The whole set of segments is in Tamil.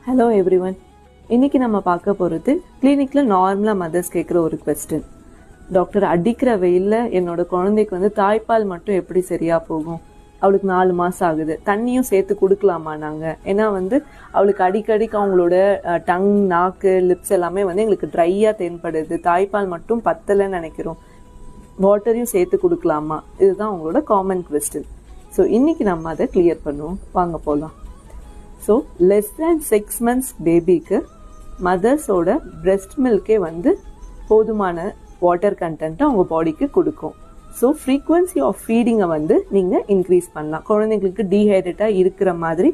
Hello everyone. இன்னைக்கு நம்ம பார்க்க போகிறது கிளினிக்கில் நார்மலாக மதர்ஸ் கேட்குற ஒரு கொஸ்டின். டாக்டர், அடிக்கிற வெயிலில் என்னோட குழந்தைக்கு வந்து தாய்ப்பால் மட்டும் எப்படி சரியாக போகும்? அவளுக்கு 4 மாதம் ஆகுது, தண்ணியும் சேர்த்து கொடுக்கலாமா நாங்கள்? ஏன்னா வந்து அவளுக்கு அடிக்கடிக்கு அவங்களோட டங், நாக்கு, லிப்ஸ் எல்லாமே வந்து எங்களுக்கு ட்ரையாக தென்படுது. தாய்ப்பால் மட்டும் பத்தலைன்னு நினைக்கிறோம், வாட்டரையும் சேர்த்து கொடுக்கலாமா? இதுதான் அவங்களோட காமன் கொஸ்டின். ஸோ இன்னைக்கு நம்ம அதை கிளியர் பண்ணுவோம். வாங்க போகலாம். ஸோ லெஸ் தேன் 6 months பேபிக்கு மதர்ஸோட பிரெஸ்ட் மில்கே வந்து போதுமான வாட்டர் கண்டென்ட்டை அவங்க பாடிக்கு கொடுக்கும். ஸோ ஃப்ரீக்வன்சி ஆஃப் ஃபீடிங்கை வந்து நீங்கள் இன்க்ரீஸ் பண்ணலாம். குழந்தைங்களுக்கு டீஹைட்ரேட்டாக இருக்கிற மாதிரி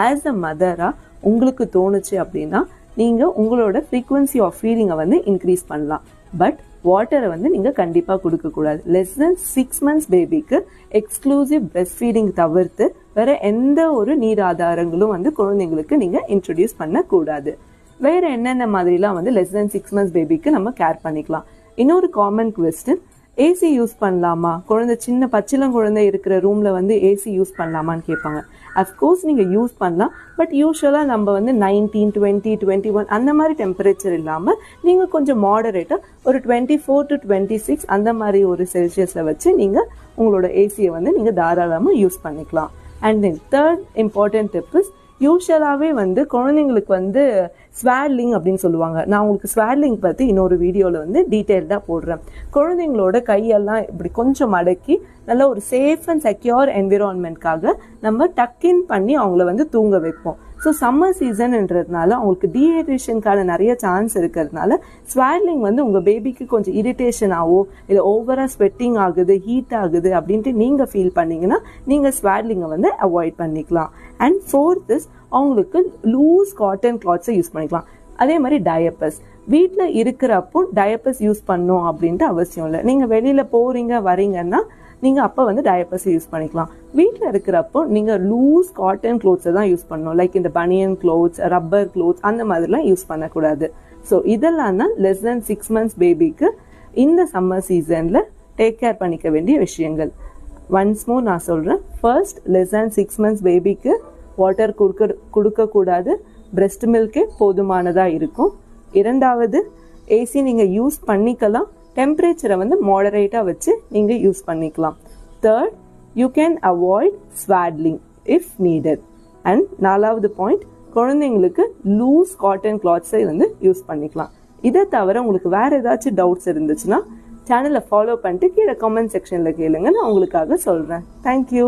ஆஸ் அ மதராக உங்களுக்கு தோணுச்சு அப்படின்னா நீங்கள் உங்களோட ஃப்ரீக்வன்சி ஆஃப் ஃபீடிங்கை வந்து இன்க்ரீஸ் பண்ணலாம். பட் வாட்டரை வந்து நீங்கள் கண்டிப்பாக கொடுக்கக்கூடாது. லெஸ் தென் 6 months பேபிக்கு எக்ஸ்க்ளூசிவ் பிரெஸ்ட் ஃபீடிங் தவிர்த்து வேற எந்த ஒரு நீர் ஆதாரங்களும் வந்து குழந்தைங்களுக்கு நீங்கள் இன்ட்ரடியூஸ் பண்ணக்கூடாது. வேற என்னென்ன மாதிரிலாம் வந்து லெஸ் தென் 6 months பேபிக்கு நம்ம கேர் பண்ணிக்கலாம்? இன்னொரு காமன் கொஸ்டின், ஏசி யூஸ் பண்ணலாமா? குழந்தை சின்ன பச்சிலம் குழந்தை இருக்கிற ரூம்ல வந்து ஏசி யூஸ் பண்ணலாமான்னு கேட்பாங்க. அஃப்கோர்ஸ் நீங்கள் யூஸ் பண்ணலாம். பட் யூஸ்வலாக நம்ம வந்து 19, 20, 21 அந்த மாதிரி டெம்பரேச்சர் இல்லாமல் நீங்கள் கொஞ்சம் மாடரேட்டாக ஒரு 24 to 26 அந்த மாதிரி ஒரு செல்சியஸில் வச்சு நீங்கள் உங்களோட ஏசியை வந்து நீங்கள் தாராளமாக யூஸ் பண்ணிக்கலாம். And then third important tip is, யூஸ்வலாகவே வந்து குழந்தைங்களுக்கு வந்து ஸ்வாட்லிங் அப்படின்னு சொல்லுவாங்க. நான் உங்களுக்கு ஸ்வாட்லிங் பற்றி இன்னொரு வீடியோவில் வந்து டீட்டெயில்டாக போடுறேன். குழந்தைங்களோட கையெல்லாம் இப்படி கொஞ்சம் மடக்கி நல்ல ஒரு சேஃப் அண்ட் செக்யூர் என்விரான்மெண்ட்காக நம்ம டக்கின் பண்ணி அவங்கள வந்து தூங்க வைப்போம். ஸோ சம்மர் சீசன்ன்றதுனால அவங்களுக்கு டீஹைட்ரேஷனுக்கான நிறைய சான்ஸ் இருக்கிறதுனால ஸ்வாட்லிங் வந்து உங்கள் பேபிக்கு கொஞ்சம் இரிட்டேஷன் ஆகும், இல்லை ஓவராக ஸ்வெட்டிங் ஆகுது, ஹீட் ஆகுது அப்படின்ட்டு நீங்கள் ஃபீல் பண்ணீங்கன்னா நீங்கள் ஸ்வாட்லிங்கை வந்து அவாய்ட் பண்ணிக்கலாம். அண்ட் ஃபோர்த் இஸ், அவங்களுக்கு லூஸ் காட்டன் கிளாத்ஸை யூஸ் பண்ணிக்கலாம். அதே மாதிரி டயப்பர்ஸ் வீட்டில் இருக்கிறப்போ டயப்பர்ஸ் யூஸ் பண்ணணும் அப்படின்ட்டு அவசியம் இல்லை. நீங்கள் வெளியில் போகிறீங்க வரீங்கன்னா நீங்கள் அப்போ வந்து டயப்பர்ஸ் யூஸ் பண்ணிக்கலாம். வீட்டில் இருக்கிறப்போ நீங்கள் லூஸ் காட்டன் க்ளோத்ஸை தான் யூஸ் பண்ணணும். லைக் இந்த பனியன் க்ளோத்ஸ், ரப்பர் க்ளோத்ஸ் அந்த மாதிரிலாம் யூஸ் பண்ணக்கூடாது. ஸோ இதெல்லாம் தான் லெஸ் தென் 6 months பேபிக்கு இந்த சம்மர் சீசனில் டேக் கேர் பண்ணிக்க வேண்டிய விஷயங்கள். ஒன்ஸ் மோர் நான் சொல்கிறேன். ஃபர்ஸ்ட், லெஸ் தேன் 6 months பேபிக்கு வாட்டர் கொடுக்கக்கூடாது. பிரெஸ்ட் மில்கே போதுமானதாக இருக்கும். இரண்டாவது, ஏசி நீங்கள் யூஸ் பண்ணிக்கலாம். டெம்பரேச்சரை வந்து மாடரேட்டாக வச்சு நீங்கள் யூஸ் பண்ணிக்கலாம். Third, you can avoid swaddling if needed. And 4வது பாயிண்ட், குழந்தைங்களுக்கு லூஸ் காட்டன் கிளாத்ஸை வந்து யூஸ் பண்ணிக்கலாம். இதை தவிர உங்களுக்கு வேற ஏதாச்சும் டவுட்ஸ் இருந்துச்சுன்னா சேனலை ஃபாலோ பண்ணிட்டு கீழே கமெண்ட் செக்ஷனில் கேளுங்க, நான் உங்களுக்காக சொல்கிறேன். தேங்க்யூ.